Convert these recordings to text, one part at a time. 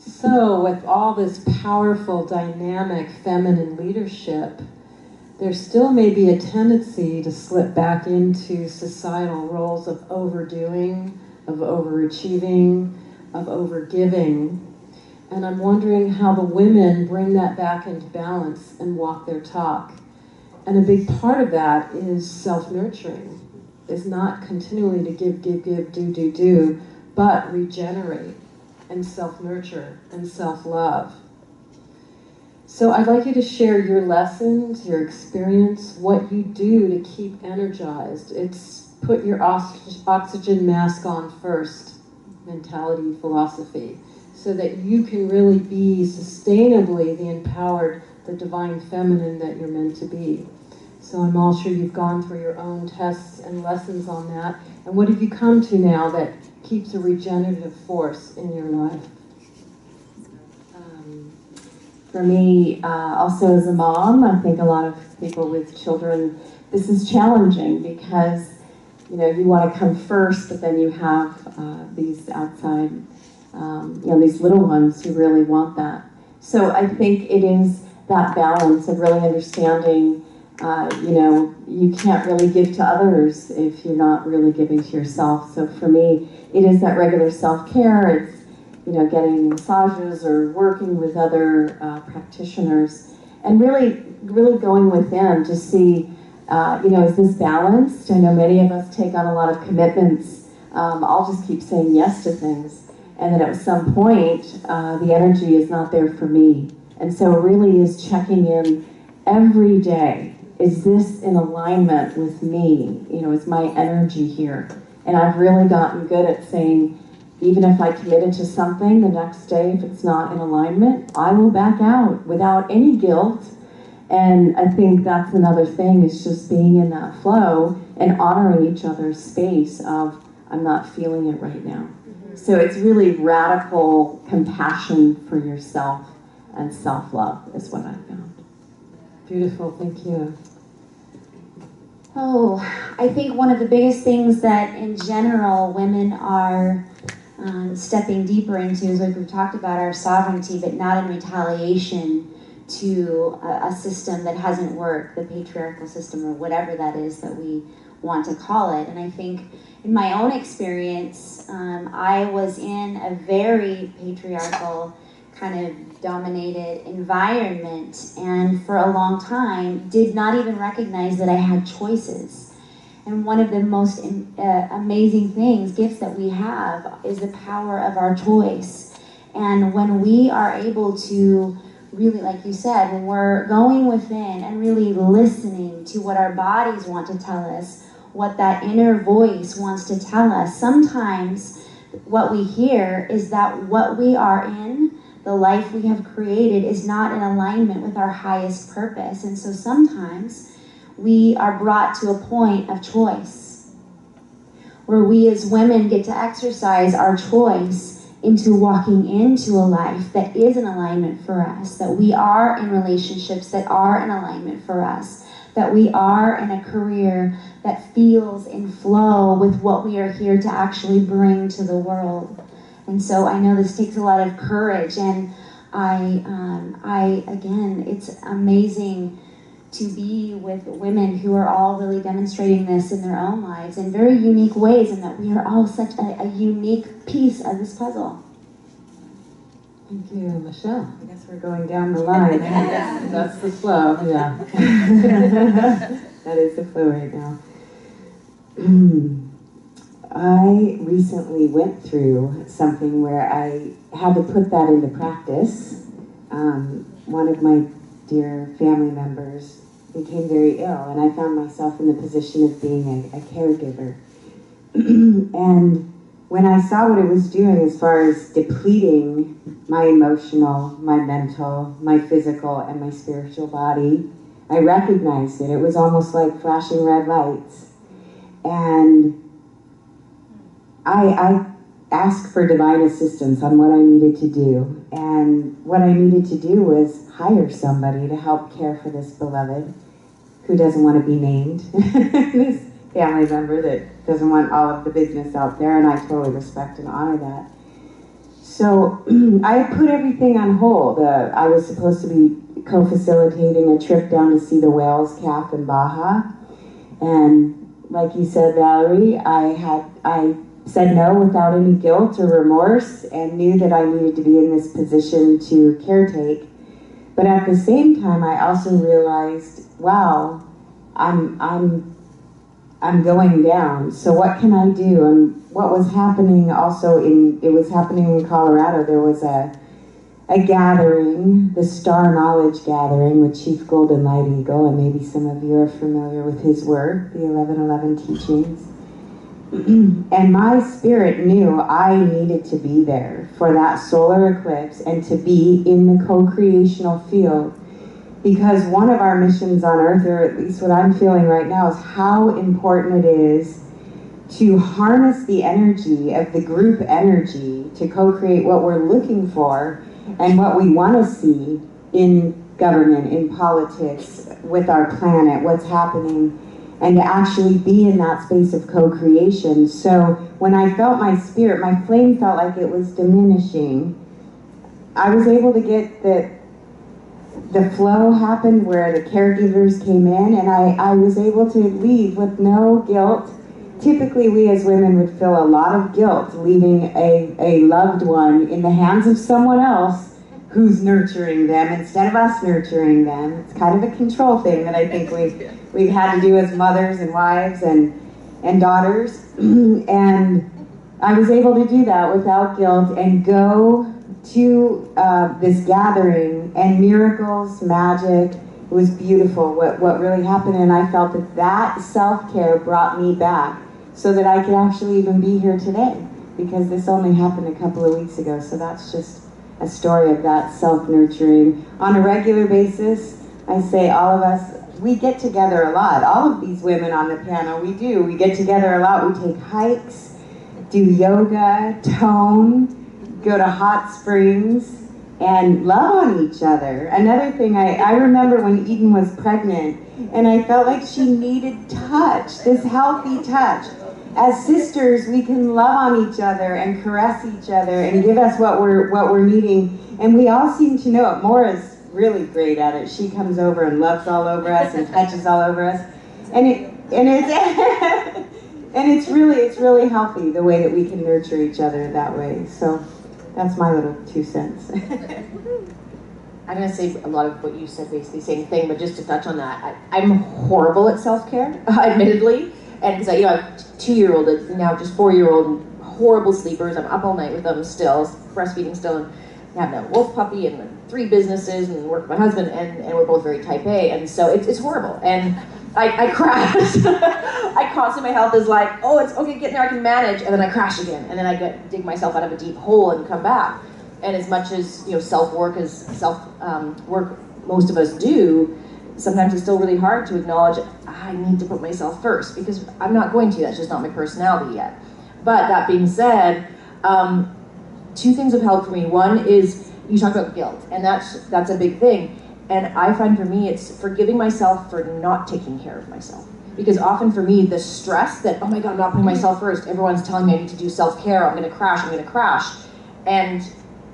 So with all this powerful, dynamic, feminine leadership, there still may be a tendency to slip back into societal roles of overdoing, of overachieving, of overgiving. And I'm wondering how the women bring that back into balance and walk their talk. And a big part of that is self-nurturing, is not continually to give, do, but regenerate and self-nurture and self-love. So I'd like you to share your lessons, your experience, what you do to keep energized. It's put your oxygen mask on first mentality, philosophy, so that you can really be sustainably the empowered, the divine feminine that you're meant to be. So I'm all sure you've gone through your own tests and lessons on that. And what have you come to now that keeps a regenerative force in your life? For me, also as a mom, I think a lot of people with children, this is challenging because, you know, you want to come first, but then you have these outside, you know, these little ones who really want that. So I think it is that balance of really understanding, you know, you can't really give to others if you're not really giving to yourself. So for me, it is that regular self-care. It's, you know, getting massages or working with other practitioners, and really going within to see, you know, is this balanced? I know many of us take on a lot of commitments. I'll just keep saying yes to things, and then at some point, the energy is not there for me. And so it really is checking in every day. Is this in alignment with me? You know, is my energy here? And I've really gotten good at saying, even if I committed to something, the next day, if it's not in alignment, I will back out without any guilt. And I think that's another thing, is just being in that flow and honoring each other's space of, I'm not feeling it right now. So it's really radical compassion for yourself and self-love is what I found. Beautiful, thank you. Oh, I think one of the biggest things that in general women are stepping deeper into is, like we've talked about, our sovereignty, but not in retaliation to a system that hasn't worked, the patriarchal system or whatever that is that we want to call it. And I think in my own experience, I was in a very patriarchal kind of dominated environment, and for a long time did not even recognize that I had choices. And one of the most amazing things, gifts that we have, is the power of our choice. And when we are able to really, like you said, when we're going within and really listening to what our bodies want to tell us, what that inner voice wants to tell us, sometimes what we hear is that what we are in, the life we have created, is not in alignment with our highest purpose. And so sometimes we are brought to a point of choice where we as women get to exercise our choice into walking into a life that is in alignment for us, that we are in relationships that are in alignment for us, that we are in a career that feels in flow with what we are here to actually bring to the world. And so I know this takes a lot of courage, and I again, it's amazing to be with women who are all really demonstrating this in their own lives in very unique ways, and that we are all such a unique piece of this puzzle. Thank you, Michelle. I guess we're going down the line. That's the flow, yeah. That is the flow right now. I recently went through something where I had to put that into practice. One of my dear family members became very ill, and I found myself in the position of being a caregiver. And when I saw what it was doing as far as depleting my emotional, my mental, my physical, and my spiritual body, I recognized it. It was almost like flashing red lights. And I asked for divine assistance on what I needed to do. And what I needed to do was hire somebody to help care for this beloved who doesn't want to be named, this family member that doesn't want all of the business out there, and I totally respect and honor that. So I put everything on hold. I was supposed to be co-facilitating a trip down to see the whales calf in Baja. And like you said, Valerie, I said no without any guilt or remorse and knew that I needed to be in this position to caretake. But at the same time, I also realized, wow, I'm going down. So what can I do? And what was happening also it was happening in Colorado. There was a gathering, the Star Knowledge Gathering with Chief Golden Light Eagle, and maybe some of you are familiar with his work, the 1111 teachings. And my spirit knew I needed to be there for that solar eclipse and to be in the co-creational field, because one of our missions on Earth, or at least what I'm feeling right now, is how important it is to harness the energy of the group energy to co-create what we're looking for and what we want to see in government, in politics, with our planet, what's happening, and to actually be in that space of co-creation. So when I felt my spirit, my flame felt like it was diminishing, I was able to get the flow happened where the caregivers came in, and I was able to leave with no guilt. Typically, we as women would feel a lot of guilt leaving a loved one in the hands of someone else who's nurturing them instead of us nurturing them. It's kind of a control thing that I think we've had to do as mothers and wives and daughters. And I was able to do that without guilt and go to this gathering, and miracles, magic, it was beautiful what really happened. And I felt that self-care brought me back so that I could actually even be here today, because this only happened a couple of weeks ago. So that's just a story of that self-nurturing. On a regular basis, I say all of us, we get together a lot. All of these women on the panel, we do. We get together a lot. We take hikes, do yoga, tone, go to hot springs, and love on each other. Another thing, I remember when Eden was pregnant, and I felt like she needed touch, this healthy touch. As sisters, we can love on each other and caress each other and give us what we're needing. And we all seem to know it. Maura's really great at it. She comes over and loves all over us and touches all over us. And it's really healthy the way that we can nurture each other that way. So that's my little 2 cents. I'm going to say a lot of what you said, basically the same thing, but just to touch on that, I'm horrible at self-care, admittedly. And because I have a 2-year-old, now just 4-year-old, horrible sleepers. I'm up all night with them still, breastfeeding still, and I have that wolf puppy and 3 businesses and work with my husband, and we're both very type A, and so it's horrible. And I crash. I constantly, my health is like, oh, it's okay, get in there, I can manage, and then I crash again, and then I dig myself out of a deep hole and come back. And as much as self-work work most of us do, sometimes it's still really hard to acknowledge I need to put myself first, because I'm not going to. That's just not my personality yet. But that being said, 2 things have helped for me. One is you talk about guilt, and that's a big thing. And I find for me, it's forgiving myself for not taking care of myself. Because often for me, the stress that, oh my God, I'm not putting myself first. Everyone's telling me I need to do self-care. I'm going to crash. And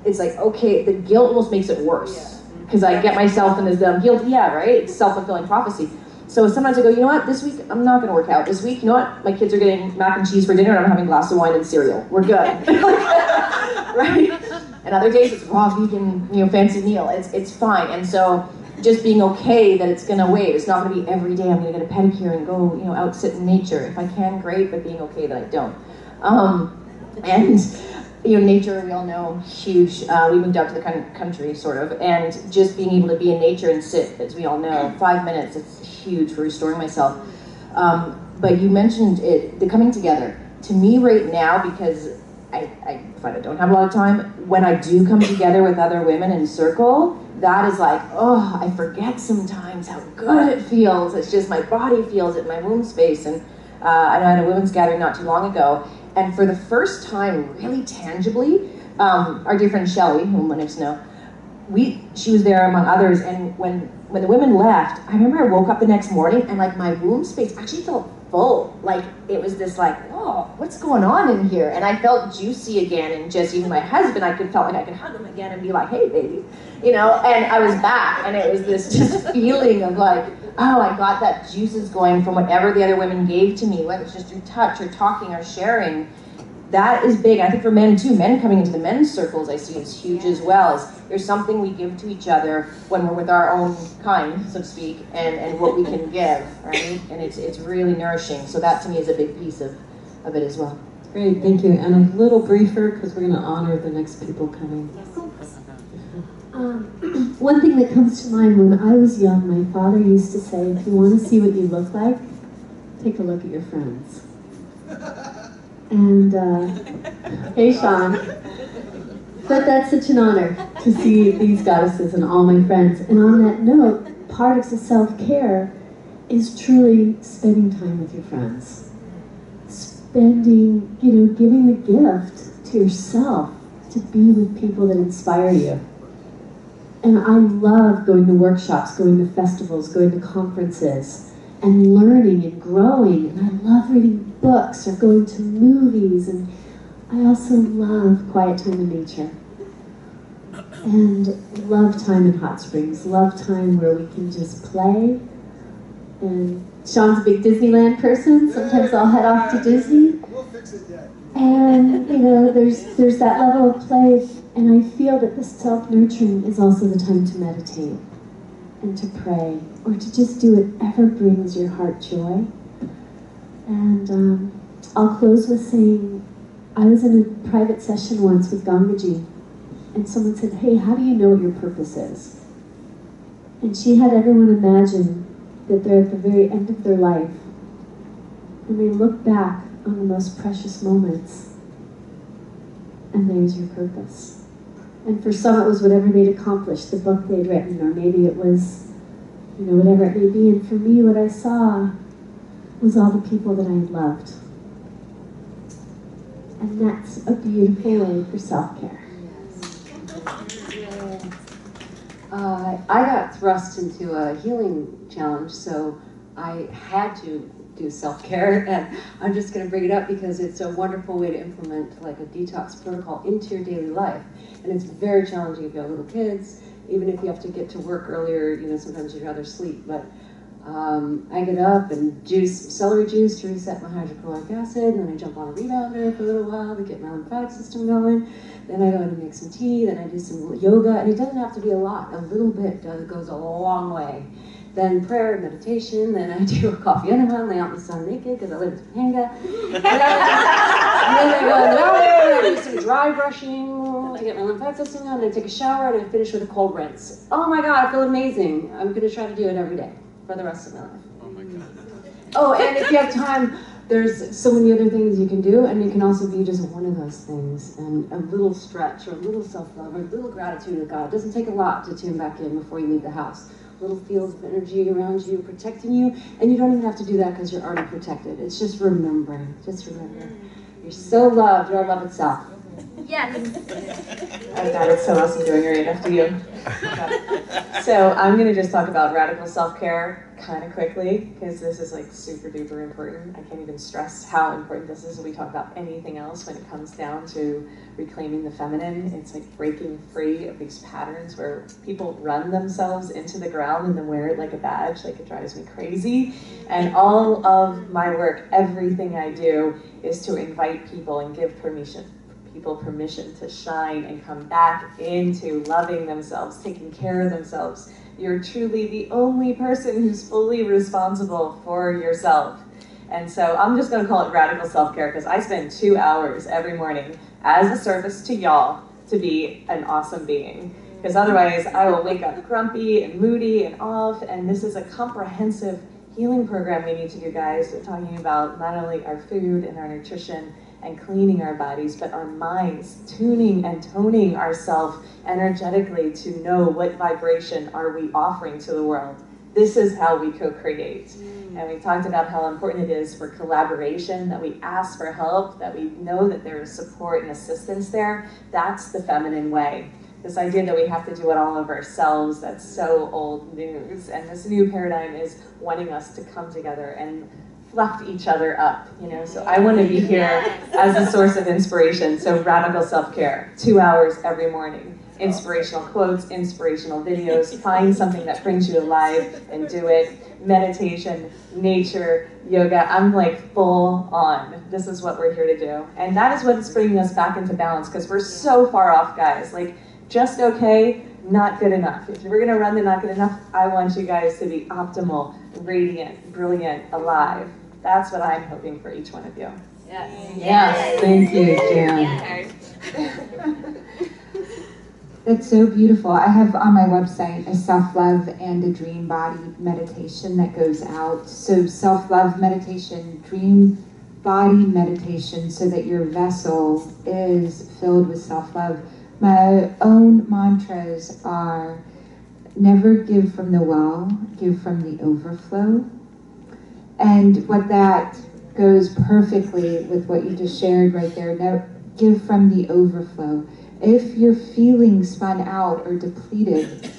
it's like, okay, the guilt almost makes it worse. Because I get myself in this guilt, yeah, right? It's self-fulfilling prophecy. So sometimes I go, you know what, this week I'm not going to work out. This week, you know what, my kids are getting mac and cheese for dinner and I'm having a glass of wine and cereal. We're good. Right? And other days it's raw vegan, fancy meal. It's fine. And so just being okay that it's going to wait. It's not going to be every day I'm going to get a pedicure and go, out sit in nature. If I can, great, but being okay that I don't. Nature, we all know, huge. We moved out to the country, sort of, and just being able to be in nature and sit, as we all know, 5 minutes, it's huge for restoring myself. But you mentioned it, the coming together. To me right now, because I find I don't have a lot of time, when I do come together with other women in circle, that is like, oh, I forget sometimes how good it feels. It's just my body feels it, my womb space. And I had a women's gathering not too long ago, and for the first time, really tangibly, our dear friend Shelley, whom many of us know, she was there among others, and when the women left, I remember I woke up the next morning and like my womb space actually felt full. Like, it was this like, whoa, what's going on in here? And I felt juicy again, and just even my husband, I felt like I could hug him again and be like, hey, baby, you know, and I was back, and it was this just feeling of like, oh, I got that juices going from whatever the other women gave to me, whether it's just through touch or talking or sharing. That is big. I think for men too, men coming into the men's circles I see is huge as well. Is there's something we give to each other when we're with our own kind, so to speak, and what we can give, right? And it's really nourishing. So that to me is a big piece of it as well. Great, thank you. And a little briefer, because we're going to honor the next people coming. One thing that comes to mind, when I was young, my father used to say, if you want to see what you look like, take a look at your friends. And, hey Sean, but that's such an honor to see these goddesses and all my friends. And on that note, part of the self-care is truly spending time with your friends. Spending, giving the gift to yourself to be with people that inspire you. And I love going to workshops, going to festivals, going to conferences, and learning and growing. And I love reading books or going to movies. And I also love quiet time in nature. And love time in hot springs, love time where we can just play. And Sean's a big Disneyland person. Sometimes I'll head off to Disney. And, there's that level of play. And I feel that the self-nurturing is also the time to meditate and to pray, or to just do whatever brings your heart joy. And I'll close with saying, I was in a private session once with Gangaji, and someone said, hey, how do you know what your purpose is? And she had everyone imagine that they're at the very end of their life, and they look back on the most precious moments, and there's your purpose. And for some it was whatever they'd accomplished, the book they'd written, or maybe it was, whatever it may be. And for me, what I saw was all the people that I had loved. And that's a beautiful way for self-care. I got thrust into a healing challenge, so I had to do self-care, and I'm just going to bring it up because it's a wonderful way to implement like a detox protocol into your daily life. And it's very challenging if you have little kids, even if you have to get to work earlier, sometimes you'd rather sleep. But I get up and juice celery juice to reset my hydrochloric acid, and then I jump on a rebounder for a little while to get my lymphatic system going. Then I go in and make some tea, then I do some yoga, and it doesn't have to be a lot. A little bit goes a long way. Then prayer, meditation, then I do a coffee enema, lay out in the sun naked because I live in Topanga. And then I go in the elevator, and I do some dry brushing to get my lymphatic system going, and I take a shower, and I finish with a cold rinse. Oh my God, I feel amazing. I'm going to try to do it every day for the rest of my life. Oh my God. Oh, and if you have time, there's so many other things you can do, and you can also be just one of those things, and a little stretch, or a little self-love, or a little gratitude to God. It doesn't take a lot to tune back in before you leave the house. Little fields of energy around you, protecting you, and you don't even have to do that because you're already protected. It's just remembering. Just remember. You're so loved. You're love itself. Yes. Oh God, it's so awesome doing it right after you. So I'm going to just talk about radical self-care kind of quickly, because this is like super duper important. I can't even stress how important this is when we talk about anything else when it comes down to reclaiming the feminine. It's like breaking free of these patterns where people run themselves into the ground and then wear it like a badge. Like, it drives me crazy. And all of my work, everything I do, is to invite people and give people permission to shine and come back into loving themselves, taking care of themselves. You're truly the only person who's fully responsible for yourself. And so I'm just going to call it radical self-care, because I spend 2 hours every morning as a service to y'all to be an awesome being. Because otherwise I will wake up grumpy and moody and off, and this is a comprehensive healing program we need to do, guys. We're talking about not only our food and our nutrition and cleaning our bodies, but our minds, tuning and toning ourselves energetically to know what vibration are we offering to the world. This is how we co-create. And we talked about how important it is for collaboration, that we ask for help, that we know that there is support and assistance there. That's the feminine way. This idea that we have to do it all of ourselves, that's so old news. And this new paradigm is wanting us to come together and fluff each other up, you know, so I want to be here as a source of inspiration. So radical self-care, 2 hours every morning, inspirational quotes, inspirational videos, find something that brings you alive and do it. Meditation, nature, yoga, I'm like full on. This is what we're here to do. And that is what's bringing us back into balance, because we're so far off, guys. Like, just okay, not good enough. If we're gonna run the not good enough, I want you guys to be optimal, radiant, brilliant, alive. That's what I'm hoping for each one of you. Yes. Yes, thank you, Jan. That's so beautiful. I have on my website a self-love and a dream body meditation that goes out. So self-love meditation, dream body meditation, so that your vessel is filled with self-love. My own mantras are: never give from the well, give from the overflow. And what that goes perfectly with what you just shared right there. No, give from the overflow. If you're feeling spun out or depleted,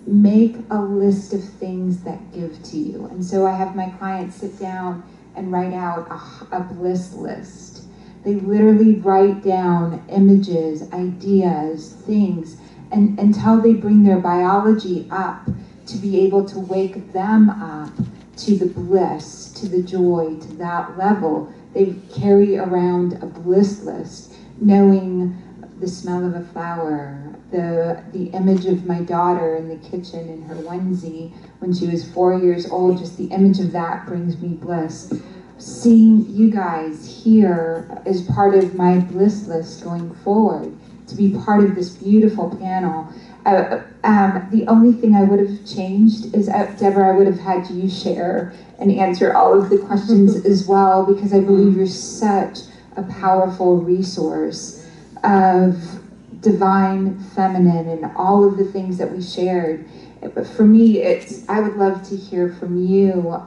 make a list of things that give to you. And so I have my clients sit down and write out a bliss list. They literally write down images, ideas, things, and until they bring their biology up to be able to wake them up to the bliss, to the joy, to that level. They carry around a bliss list, knowing the smell of a flower, the image of my daughter in the kitchen in her onesie when she was 4 years old. Just the image of that brings me bliss. Seeing you guys here is part of my bliss list going forward, to be part of this beautiful panel. The only thing I would have changed is, Debra, I would have had you share and answer all of the questions as well, because I believe you're such a powerful resource of divine feminine and all of the things that we shared. But for me, I would love to hear from you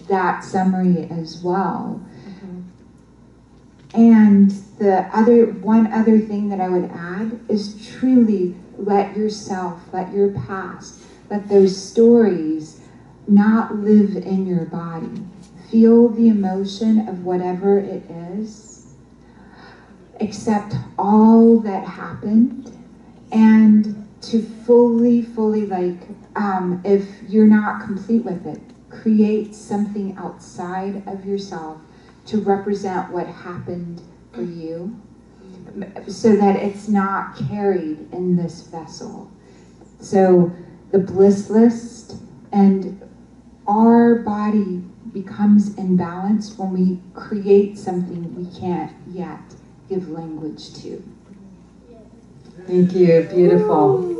that summary as well. And one other thing that I would add is truly let yourself, let your past, let those stories not live in your body. Feel the emotion of whatever it is. Accept all that happened, and to fully if you're not complete with it, create something outside of yourself to represent what happened for you, so that it's not carried in this vessel. So the bliss list, and our body becomes imbalanced when we create something we can't yet give language to. Thank you, beautiful.